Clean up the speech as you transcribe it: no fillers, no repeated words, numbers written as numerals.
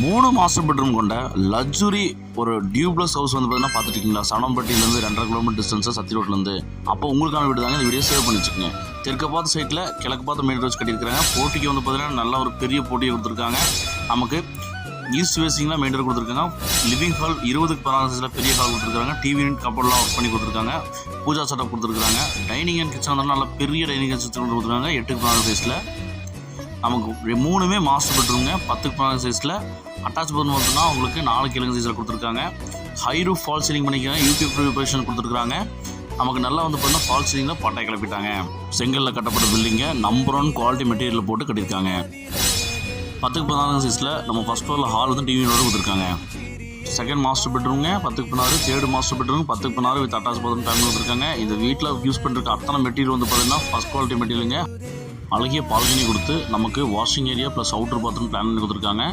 3 master bedroom கொண்ட luxury ஒரு duplex house வந்து பார்த்தீங்கன்னா பார்த்துட்டு இருக்கீங்களா? சனம்பட்டியிலேருந்து 2.5 கிலோமீட்டர் டிஸ்டன்ஸு சத்தி ரோட்லேருந்து. அப்போ உங்களுக்கான வீடு தாங்க. இந்த வீடியோ சேவ் பண்ணி வச்சுக்கோங்க. தெற்கு பார்த்த சைட்டில் கிழக்கு பார்த்த மெயின் ரோஸ் கட்டியிருக்காங்க. போட்டிக்கு வந்து பார்த்தீங்கன்னா நல்ல ஒரு பெரிய போட்டியை கொடுத்துருக்காங்க. நமக்கு ஈஸ்ட் வேசிங்லாம் மெயின் ரோடு கொடுத்துருக்காங்க. லிவிங் ஹால் 20க்கு 16 பெரிய ஹால் கொடுத்துருக்காங்க. டிவி யூனிட் கப்பல்லாம் ஒர்க் பண்ணி கொடுத்துருக்காங்க. பூஜா செட்டப் கொடுத்துருக்காங்க. டைனிங் அண்ட் கிச்சன் வந்து நல்ல பெரிய டைனிங் கிச்சன் கொடுத்துருக்காங்க. 8க்கு 16 சைஸில். நமக்கு 3மே மாஸ்டர் பெட்ரூம்ங்க. 10க்கு 16 சைஸில். அட்டாச் பாத்ரூம் பார்த்தோம்னா உங்களுக்கு 4க்கு 7 சைஸில் கொடுத்துருக்காங்க. ஹை ரூஃப் ஃபால் சீலிங் பண்ணிக்கிறாங்க. யூபி ப்ரிப்பரேஷன் கொடுத்துருக்காங்க. நமக்கு நல்லா வந்து பார்த்தீங்கன்னா ஃபால் சீலிங்கில் பட்டாய் கிளப்பிட்டாங்க. செங்கலில் கட்டப்பட்ட பில்டிங்கை நம்பர் 1 குவாலிட்டி மெட்டீரியலில் போட்டு கட்டியிருக்காங்க. 10க்கு 16 சைஸில் நம்ம ஃபஸ்ட் ஃப்ளோரில் ஹால் வந்து டிவியோட கொடுத்துருக்காங்க. செகண்ட் மாஸ்டர் பெட்ரூம்ங்க 10க்கு 16. தேர்ட் மாஸ்டர் பெட்ரூம் 10க்கு 16 வித் அட்டாச் பாத்ரூம் ஃபேமிலி கொடுத்துருக்காங்க. இந்த வீட்டில் யூஸ் பண்ணிருக்க அத்தனை மெட்டீரியல் வந்து பார்த்தீங்கன்னா ஃபஸ்ட் குவாலிட்டி மெட்டீரியலுங்க. அழகிய பால்கனி கொடுத்து நமக்கு washing area plus outer bathroom plan பண்ணி கொடுத்துருக்காங்க.